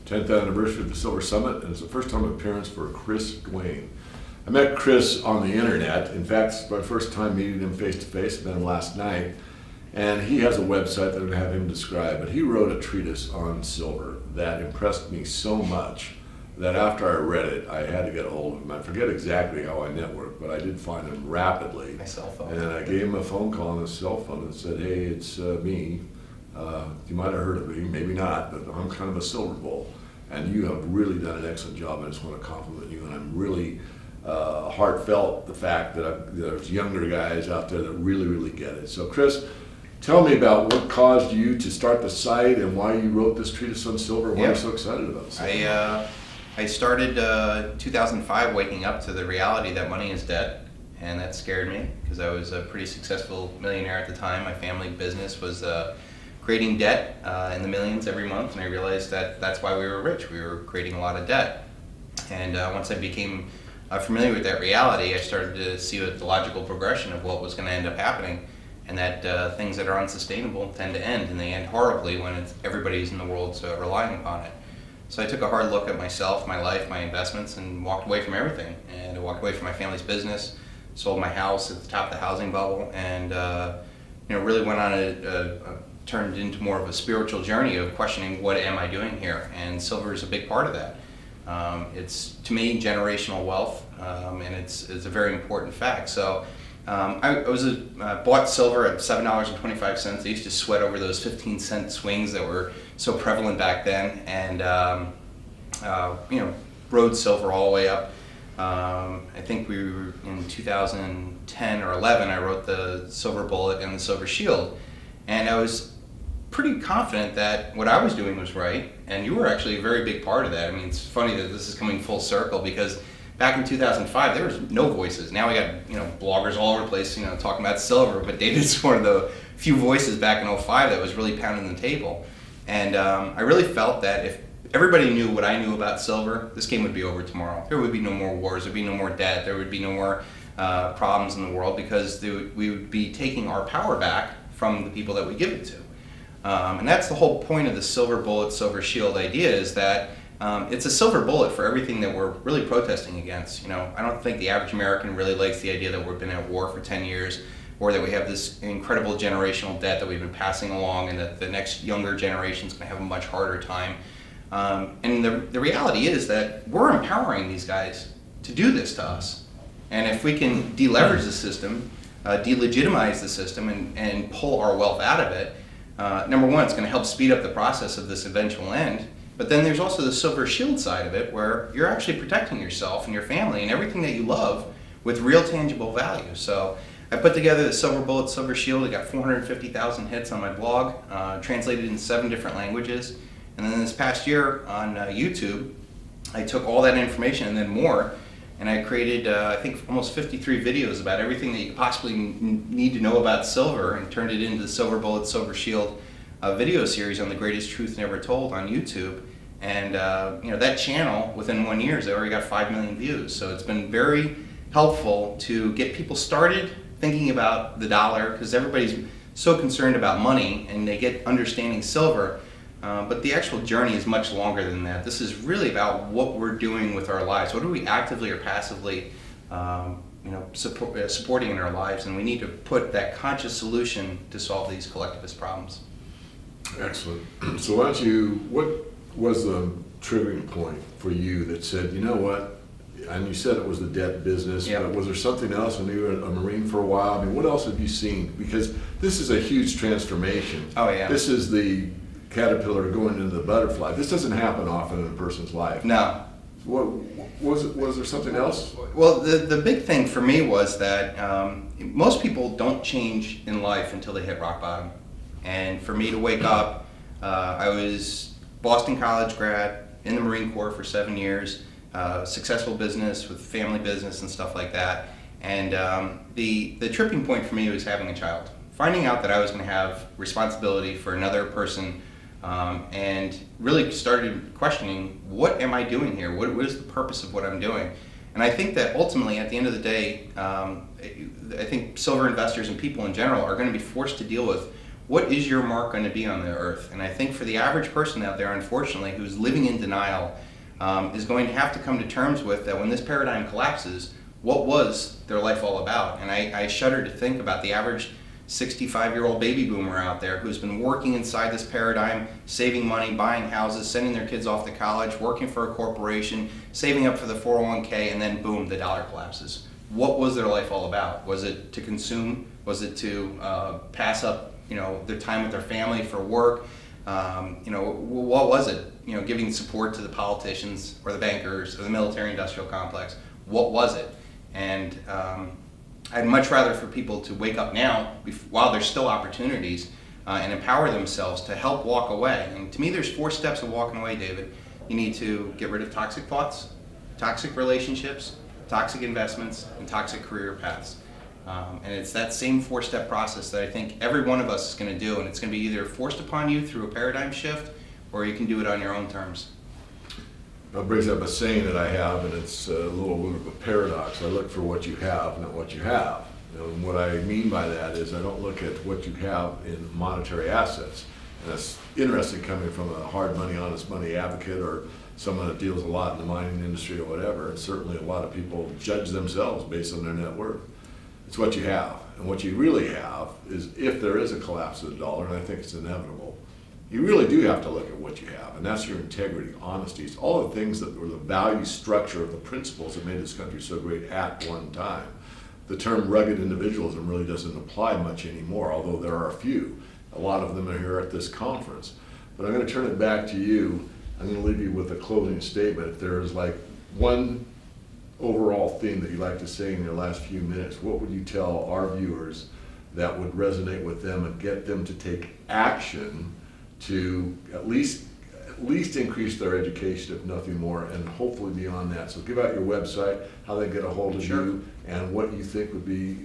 10th anniversary of the Silver Summit, and it's the first time appearance for Chris Duane. I met Chris on the internet. In fact, it's my first time meeting him face to face. I met him last night, and he has a website that I'm going to have him describe. But he wrote a treatise on silver that impressed me so much that after I read it, I had to get a hold of him. I forget exactly how I networked, but I did find him rapidly. My cell phone. And I gave him a phone call on his cell phone and said, "Hey, it's me. You might have heard of me, maybe not, but I'm kind of a silver bull. And you have really done an excellent job. I just want to compliment you, and I'm really heartfelt the fact that there's younger guys out there that really get it." So Chris, tell me about what caused you to start the site and why you wrote this treatise on silver, why you're so excited about silver. I started 2005 waking up to the reality that money is debt, and that scared me because I was a pretty successful millionaire at the time. My family business was creating debt in the millions every month, and I realized that that's why we were rich. We were creating a lot of debt. And once I became familiar with that reality, I started to see the logical progression of what was going to end up happening, and that things that are unsustainable tend to end, and they end horribly when everybody's in the world relying upon it. So I took a hard look at myself, my life, my investments, and walked away from everything. And I walked away from my family's business, sold my house at the top of the housing bubble, and really went on turned into more of a spiritual journey of questioning, what am I doing here? And silver is a big part of that. It's, to me, generational wealth, and it's a very important fact. So I bought silver at $7.25. I used to sweat over those 15-cent swings that were so prevalent back then, and rode silver all the way up. I think we were in 2010 or 11. I wrote the Silver Bullet and the Silver Shield, and I was pretty confident that what I was doing was right, and you were actually a very big part of that. I mean, it's funny that this is coming full circle because back in 2005, there was no voices. Now we got bloggers all over the place, talking about silver. But David's one of the few voices back in '05 that was really pounding the table. And I really felt that if everybody knew what I knew about silver, this game would be over tomorrow. There would be no more wars. There would be no more debt. There would be no more problems in the world because we would be taking our power back from the people that we give it to. And that's the whole point of the Silver Bullet, Silver Shield idea, is that it's a silver bullet for everything that we're really protesting against. I don't think the average American really likes the idea that we've been at war for 10 years, or that we have this incredible generational debt that we've been passing along, and that the next younger generation is going to have a much harder time. And the reality is that we're empowering these guys to do this to us. And if we can deleverage the system, delegitimize the system, and pull our wealth out of it, number one, it's going to help speed up the process of this eventual end. But then there's also the Silver Shield side of it, where you're actually protecting yourself and your family and everything that you love with real tangible value. So I put together the Silver Bullet, Silver Shield. I got 450,000 hits on my blog, translated in 7 different languages. And then this past year on YouTube, I took all that information and then more, and I created, I think, almost 53 videos about everything that you could possibly need to know about silver, and turned it into the Silver Bullet, Silver Shield video series on the greatest truth never told on YouTube. And that channel, within 1 year, has already got 5 million views. So it's been very helpful to get people started thinking about the dollar, because everybody's so concerned about money, and they get understanding silver. But the actual journey is much longer than that. This is really about what we're doing with our lives. What are we actively or passively supporting in our lives? And we need to put that conscious solution to solve these collectivist problems. Excellent. So what was the triggering point for you that said, you know what, and you said it was the debt business, but was there something else? And you were a Marine for a while. I mean, what else have you seen? Because this is a huge transformation. Oh, yeah. This is the caterpillar going into the butterfly. This doesn't happen often in a person's life. No. What was there something else? Well, the big thing for me was that most people don't change in life until they hit rock bottom. And for me to wake up, I was Boston College grad, in the Marine Corps for 7 years, successful business with family business and stuff like that. And the tripping point for me was having a child. Finding out that I was going to have responsibility for another person, and really started questioning, what am I doing here? What is the purpose of what I'm doing? And I think that ultimately, at the end of the day, I think silver investors and people in general are going to be forced to deal with what is your mark going to be on the earth? And I think for the average person out there, unfortunately, who's living in denial, is going to have to come to terms with that when this paradigm collapses, what was their life all about? And I shudder to think about the average 65-year-old baby boomer out there who's been working inside this paradigm, saving money, buying houses, sending their kids off to college, working for a corporation, saving up for the 401k, and then boom, the dollar collapses. What was their life all about? Was it to consume? Was it to pass up, their time with their family for work? What was it? Giving support to the politicians or the bankers or the military-industrial complex. What was it? And I'd much rather for people to wake up now, while there's still opportunities, and empower themselves to help walk away. And to me, there's 4 steps of walking away, David. You need to get rid of toxic thoughts, toxic relationships, toxic investments, and toxic career paths. And it's that same 4-step process that I think every one of us is going to do, and it's going to be either forced upon you through a paradigm shift, or you can do it on your own terms. That brings up a saying that I have, and it's a little bit of a paradox. I look for what you have, not what you have. And what I mean by that is I don't look at what you have in monetary assets. And that's interesting coming from a hard money, honest money advocate or someone that deals a lot in the mining industry or whatever. And certainly a lot of people judge themselves based on their net worth. It's what you have. And what you really have is if there is a collapse of the dollar, and I think it's inevitable, you really do have to look at what you have, and that's your integrity, honesty, it's all the things that were the value structure of the principles that made this country so great at one time. The term rugged individualism really doesn't apply much anymore, although there are a few. A lot of them are here at this conference. But I'm going to turn it back to you. I'm going to leave you with a closing statement. If there is like one overall theme that you'd like to say in your last few minutes, what would you tell our viewers that would resonate with them and get them to take action to at least increase their education, if nothing more, and hopefully beyond that? So give out your website, how they get a hold of Sure. you, and what you think would be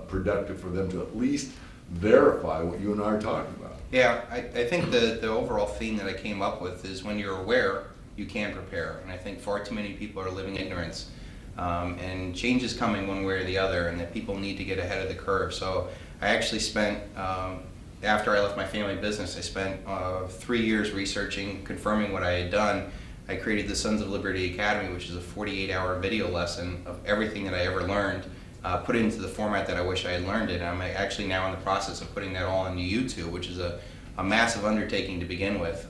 productive for them to at least verify what you and I are talking about. Yeah, I think the overall theme that I came up with is when you're aware, you can prepare. And I think far too many people are living in ignorance. And change is coming one way or the other, and that people need to get ahead of the curve. So I actually spent, after I left my family business, I spent 3 years researching, confirming what I had done. I created the Sons of Liberty Academy, which is a 48-hour video lesson of everything that I ever learned, put it into the format that I wish I had learned it. And I'm actually now in the process of putting that all into YouTube, which is a massive undertaking to begin with.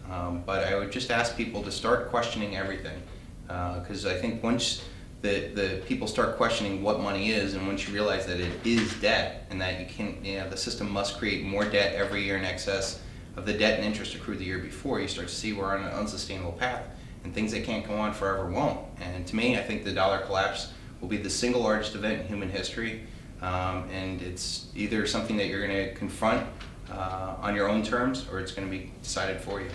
But I would just ask people to start questioning everything, because I think once the people start questioning what money is, and once you realize that it is debt, and that the system must create more debt every year in excess of the debt and interest accrued the year before, you start to see we're on an unsustainable path, and things that can't go on forever won't. And to me, I think the dollar collapse will be the single largest event in human history, and it's either something that you're going to confront on your own terms, or it's going to be decided for you.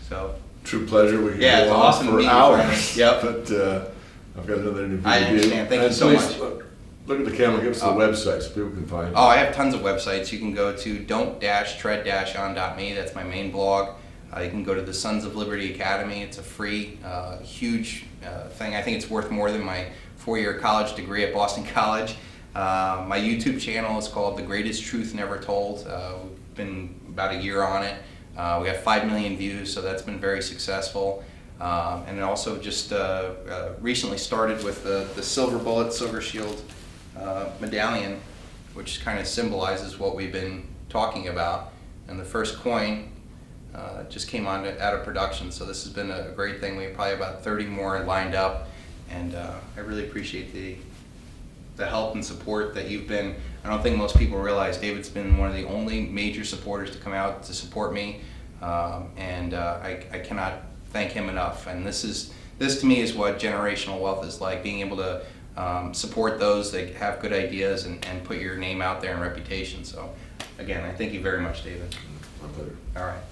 So, True pleasure. We can yeah, go it's on awesome to for meet you, hours. Yep. But I've got another interview I to do. understand. Thank you And so please, much. Look at the camera. Give us the website so people can find Oh, I have tons of websites. You can go to don't-tread-on.me. That's my main blog. You can go to the Sons of Liberty Academy. It's a free, huge thing. I think it's worth more than my 4-year college degree at Boston College. My YouTube channel is called The Greatest Truth Never Told. We've been about a year on it. We got 5 million views, so that's been very successful. And it also just recently started with the Silver Bullet, Silver Shield medallion, which kind of symbolizes what we've been talking about. And the first coin just came out of production, so this has been a great thing. We have probably about 30 more lined up, and I really appreciate the help and support that you've been. I don't think most people realize David's been one of the only major supporters to come out to support me, and I cannot thank him enough. And this to me is what generational wealth is like, being able to support those that have good ideas and put your name out there and reputation. So again, I thank you very much, David. My pleasure. All right.